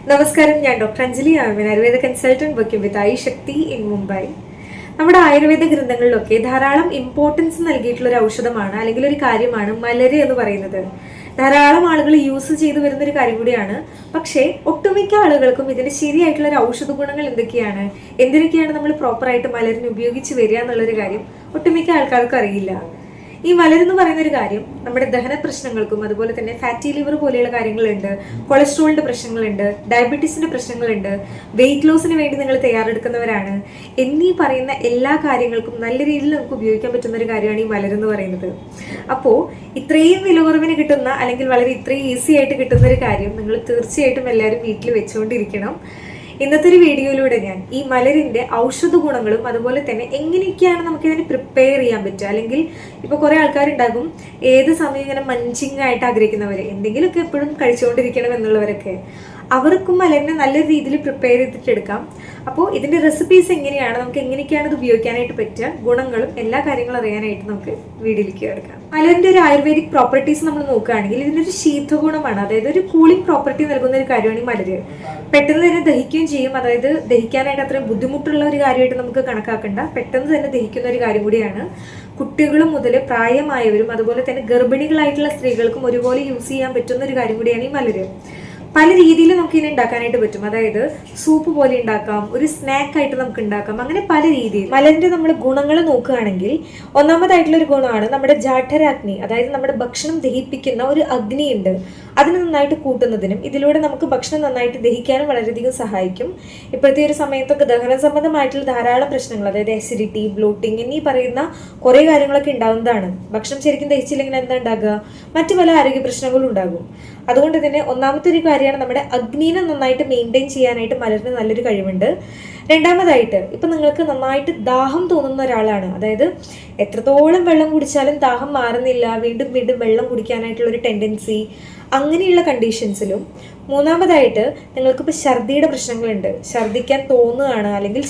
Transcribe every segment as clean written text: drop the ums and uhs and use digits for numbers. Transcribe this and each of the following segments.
നമസ്കാരം, ഞാൻ ഡോക്ടർ അഞ്ജലി ആമൻ, Ayurveda consultant working with I Shakti in Mumbai. നമ്മുടെ ആയുർവേദ ഗ്രന്ഥങ്ങളിലൊക്കെ ധാരാളം ഇമ്പോർട്ടൻസ് നൽകിയിട്ടുള്ള ഒരു ഔഷധമാണ് അല്ലെങ്കിൽ ഒരു കാര്യമാണ് മലര് എന്ന് പറയുന്നത്. ധാരാളം ആളുകൾ യൂസ് ചെയ്തു വരുന്ന ഒരു കാര്യം കൂടിയാണ്. പക്ഷേ ഒട്ടുമിക്ക ആളുകൾക്കും ഇതിന്റെ ശരിയായിട്ടുള്ള ഒരു ഔഷധ ഗുണങ്ങൾ എന്തൊക്കെയാണ് നമ്മൾ പ്രോപ്പറായിട്ട് മലരിന് ഉപയോഗിച്ച് വരിക എന്നുള്ളൊരു കാര്യം ഒട്ടുമിക്ക ആൾക്കാർക്കും അറിയില്ല. ഈ മലരെന്ന് പറയുന്ന ഒരു കാര്യം നമ്മുടെ ദഹന പ്രശ്നങ്ങൾക്കും അതുപോലെ തന്നെ ഫാറ്റി ലിവർ പോലെയുള്ള കാര്യങ്ങളുണ്ട്, കൊളസ്ട്രോളിന്റെ പ്രശ്നങ്ങളുണ്ട്, ഡയബറ്റീസിന്റെ പ്രശ്നങ്ങളുണ്ട്, വെയിറ്റ് ലോസിന് വേണ്ടി നിങ്ങൾ തയ്യാറെടുക്കുന്നവരാണ് എന്നീ പറയുന്ന എല്ലാ കാര്യങ്ങൾക്കും നല്ല രീതിയിൽ നമുക്ക് ഉപയോഗിക്കാൻ പറ്റുന്ന ഒരു കാര്യമാണ് ഈ മലരെന്ന് പറയുന്നത്. അപ്പോൾ ഇത്രയും വില കുറവിന് കിട്ടുന്ന അല്ലെങ്കിൽ വളരെ ഇത്രയും ഈസി ആയിട്ട് കിട്ടുന്ന ഒരു കാര്യം നിങ്ങൾ തീർച്ചയായിട്ടും എല്ലാവരും വീട്ടിൽ വെച്ചുകൊണ്ടിരിക്കണം. ഇന്നത്തെ ഒരു വീഡിയോയിലൂടെ ഞാൻ ഈ മലരിന്റെ ഔഷധ ഗുണങ്ങളും അതുപോലെ തന്നെ എങ്ങനെയൊക്കെയാണ് നമുക്കിതിനെ പ്രിപ്പയർ ചെയ്യാൻ പറ്റുക. അല്ലെങ്കിൽ ഇപ്പോൾ കുറേ ആൾക്കാരുണ്ടാകും ഏത് സമയം ഇങ്ങനെ മഞ്ചിങ് ആയിട്ട് ആഗ്രഹിക്കുന്നവർ, എന്തെങ്കിലുമൊക്കെ എപ്പോഴും കഴിച്ചുകൊണ്ടിരിക്കണം എന്നുള്ളവരൊക്കെ, അവർക്കും മലരിനെ നല്ല രീതിയിൽ പ്രിപ്പയർ ചെയ്തിട്ടെടുക്കാം. അപ്പോൾ ഇതിന്റെ റെസിപ്പീസ് എങ്ങനെയാണ്, നമുക്ക് എങ്ങനെയൊക്കെയാണ് ഇത് ഉപയോഗിക്കാനായിട്ട് പറ്റുക, ഗുണങ്ങളും എല്ലാ കാര്യങ്ങളും അറിയാനായിട്ട് നമുക്ക് വീഡിയോയിലേക്ക് കിടക്കാം. മലരിന്റെ ഒരു ആയുർവേദിക് പ്രോപ്പർട്ടീസ് നമ്മൾ നോക്കുകയാണെങ്കിൽ ഇതിനൊരു ശീതഗുണമാണ്, അതായത് ഒരു കൂളിംഗ് പ്രോപ്പർട്ടി നൽകുന്ന ഒരു കാര്യമാണ് ഈ മലര്. പെട്ടെന്ന് തന്നെ ദഹിക്കുകയും ചെയ്യും, അതായത് ദഹിക്കാനായിട്ട് അത്രയും ബുദ്ധിമുട്ടുള്ള ഒരു കാര്യമായിട്ട് നമുക്ക് കണക്കാക്കണ്ട, പെട്ടെന്ന് തന്നെ ദഹിക്കുന്ന ഒരു കാര്യം കൂടിയാണ്. കുട്ടികളും മുതൽ പ്രായമായവരും അതുപോലെ തന്നെ ഗർഭിണികളായിട്ടുള്ള സ്ത്രീകൾക്കും ഒരുപോലെ യൂസ് ചെയ്യാൻ പറ്റുന്ന ഒരു കാര്യം കൂടിയാണ് ഈ മലര്. പല രീതിയിൽ നമുക്ക് ഇതിനെ ഉണ്ടാക്കാനായിട്ട് പറ്റും. അതായത് സൂപ്പ് പോലെ ഉണ്ടാക്കാം, ഒരു സ്നാക്ക് ആയിട്ട് നമുക്ക് ഉണ്ടാക്കാം, അങ്ങനെ പല രീതിയിൽ. മലരിന്റെ നമ്മൾ ഗുണങ്ങൾ നോക്കുകയാണെങ്കിൽ ഒന്നാമതായിട്ടുള്ള ഒരു ഗുണമാണ് നമ്മുടെ ജാഠരാഗ്നി, അതായത് നമ്മുടെ ഭക്ഷണം ദഹിപ്പിക്കുന്ന ഒരു അഗ്നി ഉണ്ട്, അതിന് നന്നായിട്ട് കൂട്ടുന്നതിനും ഇതിലൂടെ നമുക്ക് ഭക്ഷണം നന്നായിട്ട് ദഹിക്കാനും വളരെയധികം സഹായിക്കും. ഇപ്പോഴത്തെ ഒരു സമയത്തൊക്കെ ദഹന സംബന്ധമായിട്ടുള്ള ധാരാളം പ്രശ്നങ്ങൾ, അതായത് അസിഡിറ്റി, ബ്ലോട്ടിങ് എന്നീ പറയുന്ന കുറേ കാര്യങ്ങളൊക്കെ ഉണ്ടാവുന്നതാണ്. ഭക്ഷണം ശരിക്കും ദഹിച്ചില്ലെങ്കിൽ എന്താ ഉണ്ടാകുക, മറ്റു പല ആരോഗ്യ പ്രശ്നങ്ങളും ഉണ്ടാകും. അതുകൊണ്ട് തന്നെ ഒന്നാമത്തെ ഒരു കാര്യമാണ് നമ്മുടെ അഗ്നിനെ നന്നായിട്ട് മെയിൻറ്റെയിൻ ചെയ്യാനായിട്ട് മലരിന് നല്ലൊരു കഴിവുണ്ട്. രണ്ടാമതായിട്ട് ഇപ്പം നിങ്ങൾക്ക് നന്നായിട്ട് ദാഹം തോന്നുന്ന ഒരാളാണ്, അതായത് എത്രത്തോളം വെള്ളം കുടിച്ചാലും ദാഹം മാറുന്നില്ല, വീണ്ടും വീണ്ടും വെള്ളം കുടിക്കാനായിട്ടുള്ള ഒരു ടെൻഡൻസി, അങ്ങനെയുള്ള കണ്ടീഷൻസിലും. മൂന്നാമതായിട്ട് നിങ്ങൾക്കിപ്പോൾ ഛർദിയുടെ പ്രശ്നങ്ങളുണ്ട്, ഛർദിക്കാൻ തോന്നുകയാണ്, അല്ലെങ്കിൽ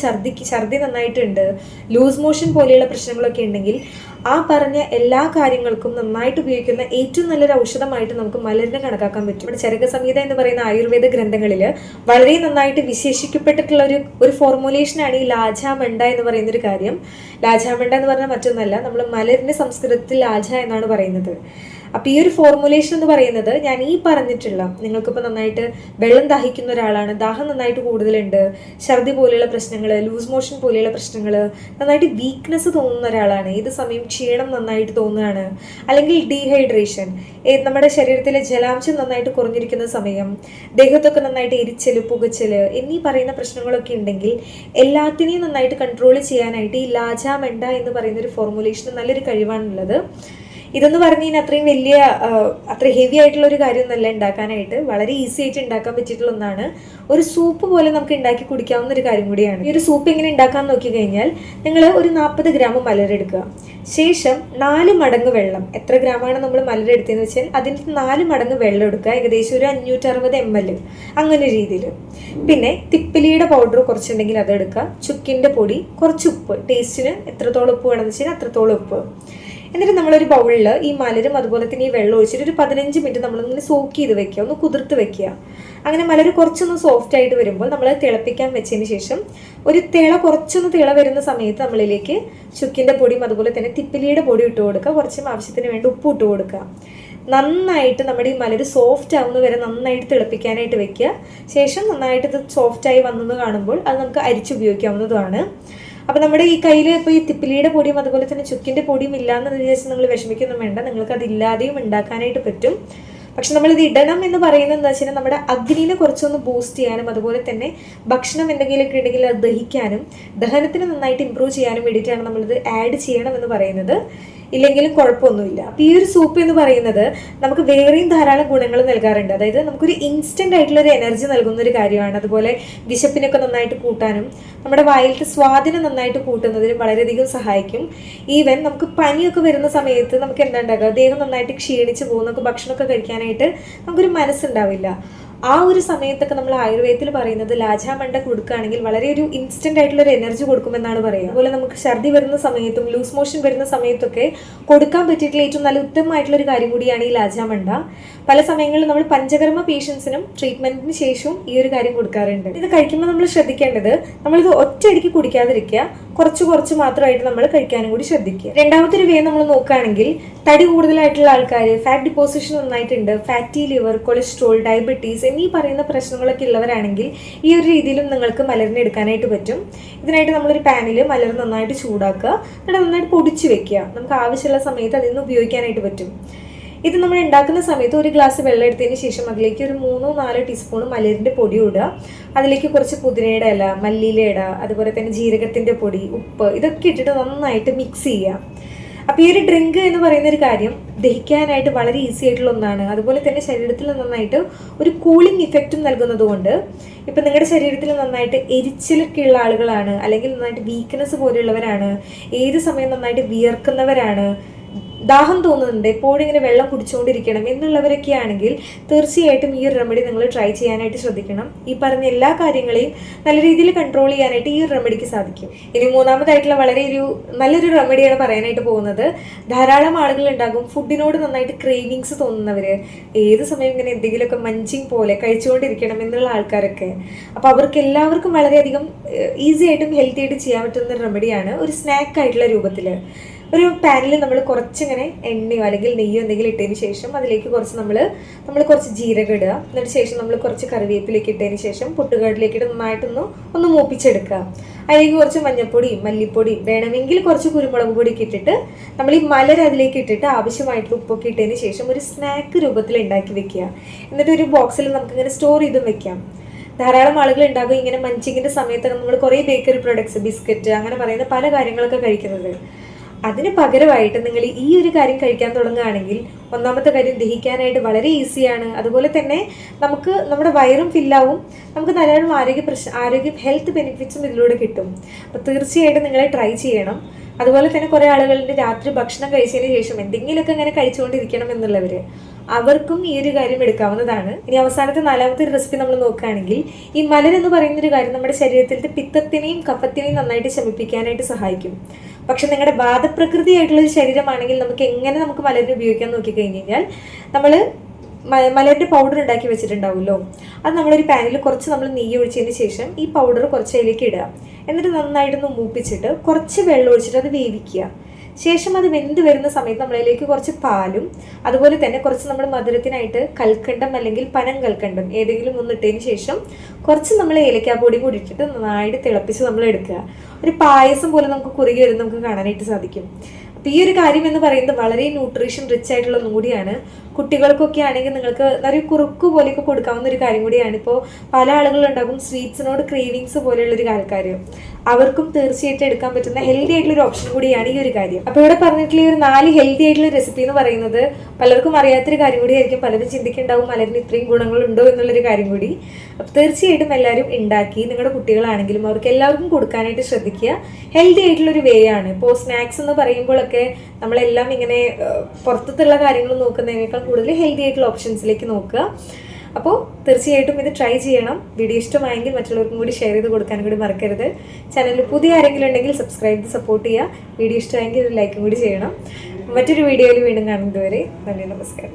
ഛർദി നന്നായിട്ടുണ്ട്, ലൂസ് മോഷൻ പോലെയുള്ള പ്രശ്നങ്ങളൊക്കെ ഉണ്ടെങ്കിൽ ആ പറഞ്ഞ എല്ലാ കാര്യങ്ങൾക്കും നന്നായിട്ട് ഉപയോഗിക്കുന്ന ഏറ്റവും നല്ലൊരു ഔഷധമായിട്ട് നമുക്ക് മലരിനെ കണക്കാക്കാൻ പറ്റും. നമ്മുടെ ചരക സംഹിത എന്ന് പറയുന്ന ആയുർവേദ ഗ്രന്ഥങ്ങളിൽ വളരെ നന്നായിട്ട് വിശേഷിക്കപ്പെട്ടിട്ടുള്ള ഒരു ഫോർമുലേഷനാണ് ഈ ലാജാമണ്ട എന്ന് പറയുന്ന ഒരു കാര്യം. ലാജാമണ്ട എന്ന് പറഞ്ഞാൽ മറ്റൊന്നല്ല, നമ്മൾ മലരിന്റെ സംസ്കൃതത്തിൽ ലാജ എന്നാണ് പറയുന്നത്. അപ്പോൾ ഈ ഒരു ഫോർമുലേഷൻ എന്ന് പറയുന്നത് ഞാൻ ഈ പറഞ്ഞിട്ടുള്ള, നിങ്ങൾക്കിപ്പോൾ നന്നായിട്ട് വെള്ളം ദാഹിക്കുന്ന ഒരാളാണ്, ദാഹം നന്നായിട്ട് കൂടുതലുണ്ട്, ഛർദി പോലെയുള്ള പ്രശ്നങ്ങൾ, ലൂസ് മോഷൻ പോലെയുള്ള പ്രശ്നങ്ങൾ, നന്നായിട്ട് വീക്ക്നെസ് തോന്നുന്ന ഒരാളാണ്, ഏത് സമയം ക്ഷീണം നന്നായിട്ട് തോന്നുകയാണ്, അല്ലെങ്കിൽ ഡീഹൈഡ്രേഷൻ, നമ്മുടെ ശരീരത്തിലെ ജലാംശം നന്നായിട്ട് കുറഞ്ഞിരിക്കുന്ന സമയം, ദേഹത്തൊക്കെ നന്നായിട്ട് എരിച്ചല്, പുകച്ചല് എന്നീ പറയുന്ന പ്രശ്നങ്ങളൊക്കെ ഉണ്ടെങ്കിൽ എല്ലാത്തിനെയും നന്നായിട്ട് കൺട്രോൾ ചെയ്യാനായിട്ട് ഈ ലാജാമണ്ട എന്ന് പറയുന്ന ഒരു ഫോർമുലേഷന് നല്ലൊരു കഴിവാണുള്ളത്. ഇതെന്ന് പറഞ്ഞു കഴിഞ്ഞാൽ അത്ര ഹെവി ആയിട്ടുള്ള ഒരു കാര്യമൊന്നുമല്ല ഉണ്ടാക്കാനായിട്ട്, വളരെ ഈസി ആയിട്ട് ഉണ്ടാക്കാൻ പറ്റിയിട്ടുള്ള ഒന്നാണ്. ഒരു സൂപ്പ് പോലെ നമുക്ക് ഉണ്ടാക്കി കുടിക്കാവുന്ന ഒരു കാര്യം കൂടിയാണ്. ഈ ഒരു സൂപ്പ് എങ്ങനെ ഉണ്ടാക്കാൻ നോക്കി കഴിഞ്ഞാൽ നിങ്ങൾ ഒരു 40 ഗ്രാം മലരെടുക്കുക, ശേഷം 4 മടങ്ങ് വെള്ളം, എത്ര ഗ്രാമാണ് നമ്മൾ മലരെടുത്തതെന്ന് വെച്ചാൽ അതിൻ്റെ 4 മടങ്ങ് വെള്ളം എടുക്കുക, ഏകദേശം ഒരു 560 ml, അങ്ങനെ രീതിയിൽ. പിന്നെ തിപ്പിലിയുടെ പൗഡർ കുറച്ചുണ്ടെങ്കിൽ അതെടുക്കുക, ചുക്കിൻ്റെ പൊടി, കുറച്ച് ഉപ്പ്, ടേസ്റ്റിന് എത്രത്തോളം ഉപ്പ് വേണമെന്ന് വെച്ചാൽ അത്രത്തോളം ഉപ്പ്. എന്നിട്ട് നമ്മളൊരു ബൗളിൽ ഈ മലരും അതുപോലെ തന്നെ ഈ വെള്ളം ഒഴിച്ചിട്ട് ഒരു 15 മിനിറ്റ് നമ്മളിങ്ങനെ സോക്ക് ചെയ്ത് വെക്കുക, ഒന്ന് കുതിർത്ത് വെക്കുക. അങ്ങനെ മലര് കുറച്ചൊന്ന് സോഫ്റ്റ് ആയിട്ട് വരുമ്പോൾ നമ്മൾ തിളപ്പിക്കാൻ വെച്ചതിന് ശേഷം കുറച്ചൊന്ന് തിള വരുന്ന സമയത്ത് നമ്മളിലേക്ക് ചുക്കിൻ്റെ പൊടിയും അതുപോലെ തന്നെ തിപ്പിലിയുടെ പൊടി ഇട്ട് കൊടുക്കുക, കുറച്ചും ആവശ്യത്തിന് വേണ്ടി ഉപ്പ് ഇട്ട് കൊടുക്കുക. നന്നായിട്ട് നമ്മുടെ ഈ മലര് സോഫ്റ്റ് ആവുന്ന വരെ നന്നായിട്ട് തിളപ്പിക്കാനായിട്ട് വെക്കുക. ശേഷം നന്നായിട്ട് ഇത് സോഫ്റ്റായി വന്നെന്ന് കാണുമ്പോൾ അത് നമുക്ക് അരിച്ചുപയോഗിക്കാവുന്നതാണ്. അപ്പോൾ നമ്മുടെ ഈ കയ്യിൽ ഇപ്പോൾ ഈ തിപ്പിലിയുടെ പൊടിയും അതുപോലെ തന്നെ ചുക്കിൻ്റെ പൊടിയും ഇല്ലയെന്ന് വിചാരിച്ച് നിങ്ങൾ വിഷമിക്കൊന്നും വേണ്ട, നിങ്ങൾക്ക് അതില്ലാതെയും ഉണ്ടാക്കാനായിട്ട് പറ്റും. പക്ഷെ നമ്മളിത് ഇടണം എന്ന് പറയുന്നത് എന്താ വെച്ചാൽ നമ്മുടെ അഗ്നിനെ കുറച്ചൊന്ന് ബൂസ്റ്റ് ചെയ്യാനും അതുപോലെ തന്നെ ഭക്ഷണം എന്തെങ്കിലുമൊക്കെ ഉണ്ടെങ്കിൽ അത് ദഹിക്കാനും ദഹനത്തിന് നന്നായിട്ട് ഇമ്പ്രൂവ് ചെയ്യാനും വേണ്ടിയിട്ടാണ് നമ്മളിത് ആഡ് ചെയ്യണം എന്ന് പറയുന്നത്. ഇല്ലെങ്കിലും കുഴപ്പമൊന്നുമില്ല. അപ്പോൾ ഈ ഒരു സൂപ്പ് എന്ന് പറയുന്നത് നമുക്ക് വേറെയും ധാരാളം ഗുണങ്ങൾ നൽകാറുണ്ട്. അതായത് നമുക്കൊരു ഇൻസ്റ്റന്റ് ആയിട്ടുള്ള ഒരു എനർജി നൽകുന്ന ഒരു കാര്യമാണ്. അതുപോലെ വിശപ്പിനൊക്കെ നന്നായിട്ട് കൂട്ടാനും നമ്മുടെ വായിലത്തെ സ്വാദിനെ നന്നായിട്ട് കൂട്ടുന്നതിനും വളരെയധികം സഹായിക്കും. ഈവൻ നമുക്ക് പനിയൊക്കെ വരുന്ന സമയത്ത് നമുക്ക് എന്താ ഉണ്ടാകുക, ദേഹം നന്നായിട്ട് ക്ഷീണിച്ച് പോകും, നമുക്ക് ഭക്ഷണമൊക്കെ കഴിക്കാനായിട്ട് നമുക്കൊരു മനസ്സുണ്ടാവില്ല. ആ ഒരു സമയത്തൊക്കെ നമ്മൾ ആയുർവേദത്തിൽ പറയുന്നത് ലാജാമണ്ട കൊടുക്കുകയാണെങ്കിൽ വളരെ ഒരു ഇൻസ്റ്റന്റ് ആയിട്ടുള്ള ഒരു എനർജി കൊടുക്കുമെന്നാണ് പറയുക. അതുപോലെ നമുക്ക് ഛർദി വരുന്ന സമയത്തും ലൂസ് മോഷൻ വരുന്ന സമയത്തൊക്കെ കൊടുക്കാൻ പറ്റിയിട്ടുള്ള ഏറ്റവും നല്ല ഉത്തമമായിട്ടുള്ള ഒരു കാര്യം കൂടിയാണ് ഈ ലാജാമണ്ട. പല സമയങ്ങളിൽ നമ്മൾ പഞ്ചകർമ്മ പേഷ്യൻസിനും ട്രീറ്റ്മെന്റിന് ശേഷവും ഈ ഒരു കാര്യം കൊടുക്കാറുണ്ട്. ഇത് കഴിക്കുമ്പോൾ നമ്മൾ ശ്രദ്ധിക്കേണ്ടത് നമ്മളിത് ഒറ്റയടിക്ക് കുടിക്കാതിരിക്കുക, കുറച്ച് കുറച്ച് മാത്രമായിട്ട് നമ്മൾ കഴിക്കാനും കൂടി ശ്രദ്ധിക്കുക. രണ്ടാമത്തെ ഒരു വേ നമ്മൾ നോക്കുകയാണെങ്കിൽ തടി കൂടുതലായിട്ടുള്ള ആൾക്കാർ, ഫാറ്റ് ഡിപ്പോസിഷൻ നന്നായിട്ടുണ്ട്, ഫാറ്റി ലിവർ, കൊളസ്ട്രോൾ, ഡയബറ്റീസ് എന്നീ പറയുന്ന പ്രശ്നങ്ങളൊക്കെ ഉള്ളവരാണെങ്കിൽ ഈ ഒരു രീതിയിലും നിങ്ങൾക്ക് മലരിനെ എടുക്കാനായിട്ട് പറ്റും. ഇതിനായിട്ട് നമ്മളൊരു പാനിൽ മലർ നന്നായിട്ട് ചൂടാക്കുക, എന്നിട്ട് നന്നായിട്ട് പൊടിച്ച് വെക്കുക. നമുക്ക് ആവശ്യമുള്ള സമയത്ത് അതിൽ നിന്ന് ഉപയോഗിക്കാനായിട്ട് പറ്റും. ഇത് നമ്മൾ ഉണ്ടാക്കുന്ന സമയത്ത് ഒരു ഗ്ലാസ് വെള്ളം എടുത്തതിന് ശേഷം അതിലേക്ക് ഒരു 3-4 ടീസ്പൂൺ മലരിൻ്റെ പൊടി ഇടുക. അതിലേക്ക് കുറച്ച് പുതിനയുടെ ഇല, മല്ലിയില ഇല, അതുപോലെ തന്നെ ജീരകത്തിൻ്റെ പൊടി, ഉപ്പ് ഇതൊക്കെ ഇട്ടിട്ട് നന്നായിട്ട് മിക്സ് ചെയ്യുക. അപ്പോൾ ഈ ഒരു ഡ്രിങ്ക് എന്ന് പറയുന്ന ഒരു കാര്യം ദഹിക്കാനായിട്ട് വളരെ ഈസി ആയിട്ടുള്ള ഒന്നാണ്. അതുപോലെ തന്നെ ശരീരത്തിൽ നന്നായിട്ട് ഒരു കൂളിംഗ് ഇഫക്റ്റും നൽകുന്നത് കൊണ്ട് ഇപ്പം നിങ്ങളുടെ ശരീരത്തിൽ നന്നായിട്ട് എരിച്ചിലൊക്കെ ഉള്ള ആളുകളാണ്, അല്ലെങ്കിൽ നന്നായിട്ട് വീക്ക്നെസ് പോലെയുള്ളവരാണ്, ഏത് സമയം നന്നായിട്ട് വിയർക്കുന്നവരാണ്, ദാഹം തോന്നുന്നുണ്ട്, എപ്പോഴും ഇങ്ങനെ വെള്ളം കുടിച്ചുകൊണ്ടിരിക്കണം എന്നുള്ളവരൊക്കെ ആണെങ്കിൽ തീർച്ചയായിട്ടും ഈ ഒരു റെമഡി നിങ്ങൾ ട്രൈ ചെയ്യാനായിട്ട് ശ്രദ്ധിക്കണം. ഈ പറഞ്ഞ എല്ലാ കാര്യങ്ങളെയും നല്ല രീതിയിൽ കൺട്രോൾ ചെയ്യാനായിട്ട് ഈ ഒരു റെമഡിക്ക് സാധിക്കും. ഇനി മൂന്നാമതായിട്ടുള്ള വളരെ നല്ലൊരു റെമഡിയാണ് പറയാനായിട്ട് പോകുന്നത്. ധാരാളം ആളുകൾ ഉണ്ടാകും ഫുഡിനോട് നന്നായിട്ട് ക്രേവിങ്സ് തോന്നുന്നവർ, ഏത് സമയം ഇങ്ങനെ എന്തെങ്കിലുമൊക്കെ മഞ്ചിങ് പോലെ കഴിച്ചുകൊണ്ടിരിക്കണം എന്നുള്ള ആൾക്കാരൊക്കെ. അപ്പോൾ അവർക്ക് എല്ലാവർക്കും വളരെയധികം ഈസി ആയിട്ടും ഹെൽത്തി ആയിട്ട് ചെയ്യാൻ പറ്റുന്ന ഒരു റെമഡിയാണ് ഒരു സ്നാക്ക് ആയിട്ടുള്ള രൂപത്തിൽ. ഒരു പാനിൽ നമ്മൾ കുറച്ചിങ്ങനെ എണ്ണയോ അല്ലെങ്കിൽ നെയ്യോ എന്തെങ്കിലും ഇട്ടതിന് ശേഷം അതിലേക്ക് നമ്മൾ കുറച്ച് ജീരകം ഇടുക. എന്നിട്ട് ശേഷം നമ്മൾ കുറച്ച് കറിവേപ്പിലേക്ക് ഇട്ടതിന് ശേഷം പൊട്ടുകാടിലേക്ക് ഇട്ട് നന്നായിട്ടൊന്ന് മൂപ്പിച്ചെടുക്കുക. അതിലേക്ക് കുറച്ച് മഞ്ഞൾപ്പൊടിയും മല്ലിപ്പൊടിയും വേണമെങ്കിൽ കുറച്ച് കുരുമുളക് പൊടിയൊക്കെ ഇട്ടിട്ട് നമ്മൾ ഈ മലർ അതിലേക്ക് ഇട്ടിട്ട് ആവശ്യമായിട്ടുള്ള ഉപ്പൊക്കെ ഇട്ടതിന് ശേഷം ഒരു സ്നാക്ക് രൂപത്തിൽ ഉണ്ടാക്കി വെക്കുക. എന്നിട്ട് ഒരു ബോക്സിൽ നമുക്കിങ്ങനെ സ്റ്റോർ ചെയ്തും വെക്കാം. ധാരാളം ആളുകൾ ഉണ്ടാകും ഇങ്ങനെ മഞ്ചിങ്ങിൻ്റെ സമയത്ത് നമ്മൾ കുറേ ബേക്കറി പ്രൊഡക്ട്സ്, ബിസ്ക്കറ്റ് അങ്ങനെ പറയുന്ന പല കാര്യങ്ങളൊക്കെ കഴിക്കുന്നത്. അതിന് പകരമായിട്ട് നിങ്ങൾ ഈ ഒരു കാര്യം കഴിക്കാൻ തുടങ്ങുകയാണെങ്കിൽ ഒന്നാമത്തെ കാര്യം ദഹിക്കാനായിട്ട് വളരെ ഈസിയാണ്. അതുപോലെ തന്നെ നമുക്ക് നമ്മുടെ വയറും ഫില്ലാവും, നമുക്ക് ധാരാളം ആരോഗ്യം ഹെൽത്ത് ബെനിഫിറ്റ്സും ഇതിലൂടെ കിട്ടും. അപ്പോൾ തീർച്ചയായിട്ടും നിങ്ങളെ ട്രൈ ചെയ്യണം. അതുപോലെ തന്നെ കുറേ ആളുകളുടെ രാത്രി ഭക്ഷണം കഴിച്ചതിന് ശേഷം എന്തെങ്കിലുമൊക്കെ അങ്ങനെ കഴിച്ചുകൊണ്ടിരിക്കണം എന്നുള്ളവർ, അവർക്കും ഈ ഒരു കാര്യം എടുക്കാവുന്നതാണ്. ഇനി അവസാനത്തെ നാലാമത്തെ ഒരു റെസിപ്പി നമ്മൾ നോക്കുകയാണെങ്കിൽ ഈ മലർ എന്ന് പറയുന്നൊരു കാര്യം നമ്മുടെ ശരീരത്തിലത്തെ പിത്തത്തിനെയും കഫത്തിനെയും നന്നായിട്ട് ശമിപ്പിക്കാനായിട്ട് സഹായിക്കും. പക്ഷെ നിങ്ങളുടെ വാദപ്രകൃതിയായിട്ടുള്ള ഒരു ശരീരമാണെങ്കിൽ നമുക്ക് മലരിനെ ഉപയോഗിക്കാൻ നോക്കിക്കഴിഞ്ഞ് കഴിഞ്ഞാൽ നമ്മൾ മലരിൻ്റെ പൗഡർ ഉണ്ടാക്കി വെച്ചിട്ടുണ്ടാവുമല്ലോ, അത് നമ്മളൊരു പാനിൽ കുറച്ച് നമ്മൾ നെയ്യ് ഒഴിച്ചതിന് ശേഷം ഈ പൗഡർ കുറച്ച് അതിലേക്ക് ഇടുക. എന്നിട്ട് നന്നായിട്ടൊന്ന് മൂപ്പിച്ചിട്ട് കുറച്ച് വെള്ളം ഒഴിച്ചിട്ട് അത് വേവിക്കുക. ശേഷം അത് വെന്ത് വരുന്ന സമയത്ത് നമ്മളതിലേക്ക് കുറച്ച് പാലും അതുപോലെ തന്നെ കുറച്ച് നമ്മൾ മധുരത്തിനായിട്ട് കൽക്കണ്ടം അല്ലെങ്കിൽ പനം കൽക്കണ്ടം ഏതെങ്കിലും ഒന്ന് ഇട്ടതിന് ശേഷം കുറച്ച് നമ്മൾ ഏലക്കാപ്പൊടി കൂടി ഇട്ടിട്ട് നന്നായിട്ട് തിളപ്പിച്ച് നമ്മൾ എടുക്കുക. ഒരു പായസം പോലെ നമുക്ക് കുറുകി വരുന്ന നമുക്ക് കാണാനായിട്ട് സാധിക്കും. അപ്പോൾ ഈ ഒരു കാര്യം എന്ന് പറയുന്നത് വളരെ ന്യൂട്രീഷൻ റിച്ച് ആയിട്ടുള്ള ഒന്നും കൂടിയാണ്. കുട്ടികൾക്കൊക്കെ ആണെങ്കിൽ നിങ്ങൾക്ക് നല്ലൊരു കുറുക്ക് പോലെയൊക്കെ കൊടുക്കാവുന്ന ഒരു കാര്യം കൂടിയാണ്. ഇപ്പോൾ പല ആളുകളുണ്ടാകും സ്വീറ്റ്സിനോട് ക്രേവിങ്സ് പോലെയുള്ളൊരു ആൾക്കാർ, അവർക്കും തീർച്ചയായിട്ടും എടുക്കാൻ പറ്റുന്ന ഹെൽത്തി ആയിട്ടുള്ള ഒരു ഓപ്ഷൻ കൂടിയാണ് ഈ ഒരു കാര്യം. അപ്പോൾ ഇവിടെ പറഞ്ഞിട്ടുള്ള ഒരു 4 ഹെൽത്തി ആയിട്ടുള്ള റെസിപ്പി എന്ന് പറയുന്നത് പലർക്കും അറിയാത്തൊരു കാര്യം കൂടി ആയിരിക്കും. പലരും ചിന്തിക്കുന്നുണ്ടാവും മലരിന് ഇത്രയും ഗുണങ്ങളുണ്ടോ എന്നുള്ളൊരു കാര്യം കൂടി. അപ്പോൾ തീർച്ചയായിട്ടും എല്ലാവരും ഉണ്ടാക്കി നിങ്ങളുടെ കുട്ടികളാണെങ്കിലും അവർക്ക് എല്ലാവർക്കും കൊടുക്കാനായിട്ട് ശ്രദ്ധിക്കുക. ഹെൽത്തി ആയിട്ടുള്ളൊരു വേ ആണ്. ഇപ്പോൾ സ്നാക്സ് എന്ന് പറയുമ്പോഴൊക്കെ നമ്മളെല്ലാം ഇങ്ങനെ പുറത്തുള്ള കാര്യങ്ങൾ നോക്കുന്നതിനേക്കാൾ കൂടുതൽ ഹെൽത്തി ആയിട്ടുള്ള ഓപ്ഷൻസിലേക്ക് നോക്കുക. അപ്പോൾ തീർച്ചയായിട്ടും ഇത് ട്രൈ ചെയ്യണം. വീഡിയോ ഇഷ്ടമായെങ്കിൽ മറ്റുള്ളവർക്കും കൂടി ഷെയർ ചെയ്ത് കൊടുക്കാനും കൂടി മറക്കരുത്. ചാനലിൽ പുതിയ ആരെങ്കിലും ഉണ്ടെങ്കിൽ സബ്സ്ക്രൈബ് ചെയ്ത് സപ്പോർട്ട് ചെയ്യുക. വീഡിയോ ഇഷ്ടമായെങ്കിൽ ഒരു ലൈക്കും കൂടി ചെയ്യണം. മറ്റൊരു വീഡിയോയിൽ വീണ്ടും കാണുന്നത് വരെ നന്ദി, നമസ്കാരം.